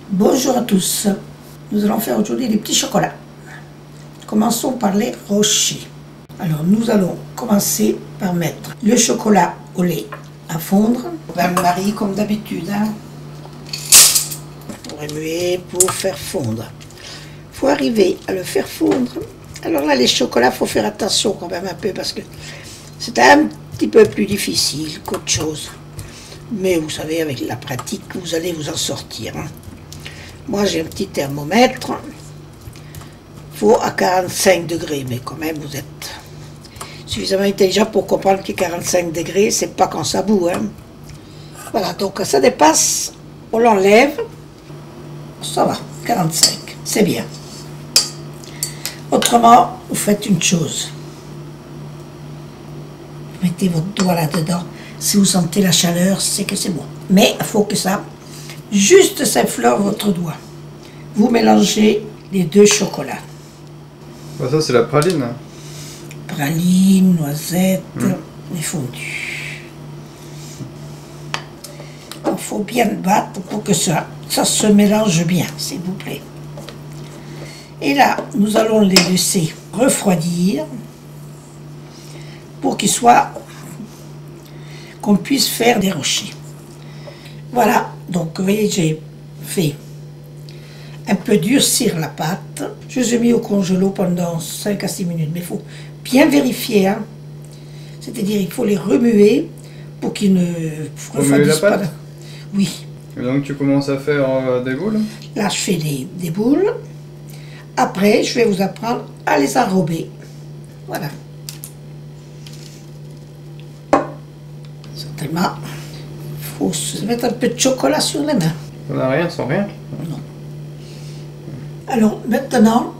Bonjour à tous, nous allons faire aujourd'hui des petits chocolats. Commençons par les rochers. Alors nous allons commencer par mettre le chocolat au lait à fondre. Bain-marie comme d'habitude. Pour remuer, pour faire fondre. Il faut arriver à le faire fondre. Alors là les chocolats, il faut faire attention quand même un peu parce que c'est un petit peu plus difficile qu'autre chose. Mais vous savez, avec la pratique, vous allez vous en sortir. Moi, j'ai un petit thermomètre. Il faut à 45 degrés, mais quand même, vous êtes suffisamment intelligent pour comprendre que 45 degrés, c'est pas quand ça bout. Voilà, donc quand ça dépasse, on l'enlève. Ça va, 45, c'est bien. Autrement, vous faites une chose. Vous mettez votre doigt là-dedans. Si vous sentez la chaleur, c'est que c'est bon. Mais il faut que ça, juste s'effleure votre doigt. Vous mélangez les deux chocolats. Bah ça c'est la praline. Praline, noisette et fondu. Il faut bien battre pour que ça se mélange bien, s'il vous plaît. Et là, nous allons les laisser refroidir pour qu'ils soient, qu'on puisse faire des rochers. Voilà, donc vous voyez, j'ai fait un peu durcir la pâte. Je les ai mis au congélo pendant 5 à 6 minutes, mais il faut bien vérifier. C'est-à-dire, il faut les remuer pour qu'ils ne refroidissent pas. Oui. Et donc tu commences à faire des boules? Là, je fais des boules. Après, je vais vous apprendre à les enrober. Voilà. Certainement, il faut se mettre un peu de chocolat sur les mains. On n'a rien sans rien? Non. Alors, maintenant,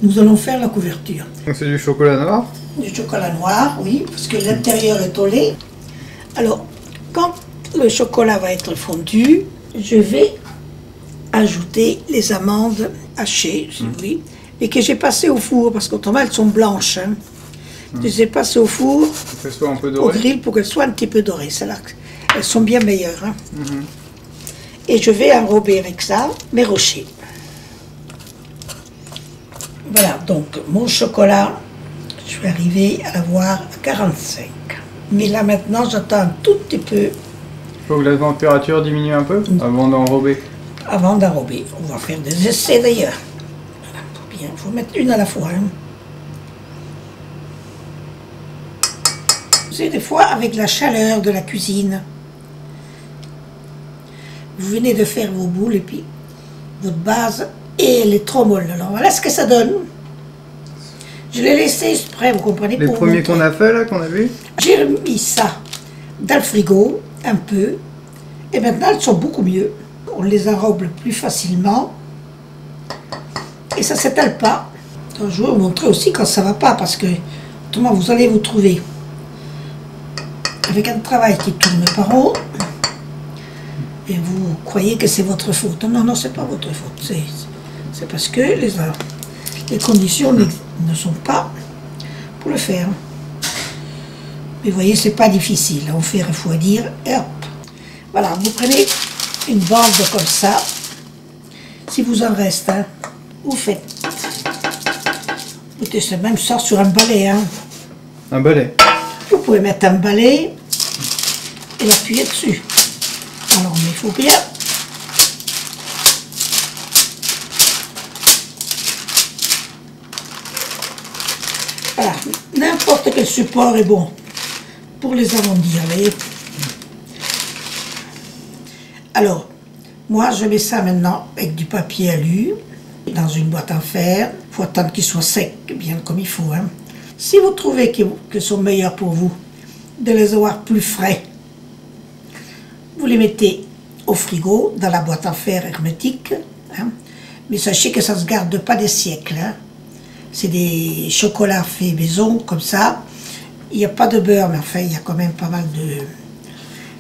nous allons faire la couverture. Donc c'est du chocolat noir? Du chocolat noir, oui, parce que l'intérieur est au lait. Alors, quand le chocolat va être fondu, je vais ajouter les amandes hachées, oui, et que j'ai passées au four, parce qu'autrement elles sont blanches. Je les ai passées au four, Qu'elles soient un peu au dorées. grill, pour qu'elles soient un petit peu dorées. Elles sont bien meilleures. Et je vais enrober avec ça mes rochers. Voilà, donc mon chocolat, je vais arriver à l'avoir à 45. Mais là maintenant, j'attends un tout petit peu. Il faut que la température diminue un peu avant d'enrober. Avant d'enrober. On va faire des essais d'ailleurs. Voilà, bien, il faut mettre une à la fois. Vous savez, des fois, avec la chaleur de la cuisine, vous venez de faire vos boules et puis votre base, et elle est trop molle. Alors voilà ce que ça donne. Je l'ai laissé exprès, vous comprenez? Les premiers qu'on a fait là, qu'on a vu? J'ai remis ça dans le frigo, un peu, et maintenant elles sont beaucoup mieux. On les enrobe plus facilement, et ça ne s'étale pas. Donc, je vais vous montrer aussi quand ça ne va pas, parce que autrement vous allez vous trouver avec un travail qui tourne par haut, et vous croyez que c'est votre faute. Non, non, c'est pas votre faute. C'est parce que les conditions ne sont pas pour le faire. Mais vous voyez, c'est pas difficile. On fait refroidir et hop. Voilà, vous prenez une bande comme ça. Si vous en reste, vous faites. Écoutez, c'est même ça sur un balai. Un balai. Vous pouvez mettre un balai et l'appuyer dessus. Alors, mais il faut bien. Voilà, n'importe quel support est bon pour les arrondir, vous voyez. Alors, moi je mets ça maintenant avec du papier alu dans une boîte en fer. Il faut attendre qu'il soit sec, bien comme il faut. Si vous trouvez qu'ils sont meilleurs pour vous de les avoir plus frais, vous les mettez au frigo, dans la boîte en fer hermétique. Mais sachez que ça ne se garde pas des siècles. C'est des chocolats faits maison, comme ça. Il n'y a pas de beurre, mais enfin, il y a quand même pas mal de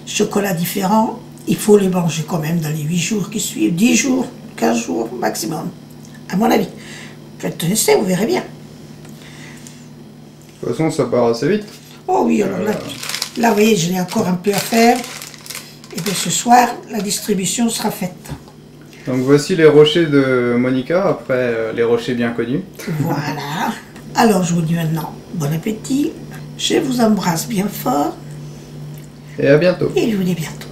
chocolats différents. Il faut les manger quand même dans les 8 jours qui suivent, 10 jours, 15 jours maximum, à mon avis. Faites un essai, vous verrez bien. De toute façon, ça part assez vite. Oh oui, alors là vous voyez, je n'ai encore un peu à faire. Et bien ce soir, la distribution sera faite. Donc voici les rochers de Monica, après les rochers bien connus. Voilà. Alors je vous dis maintenant bon appétit. Je vous embrasse bien fort Et à bientôt. et je vous dis à bientôt.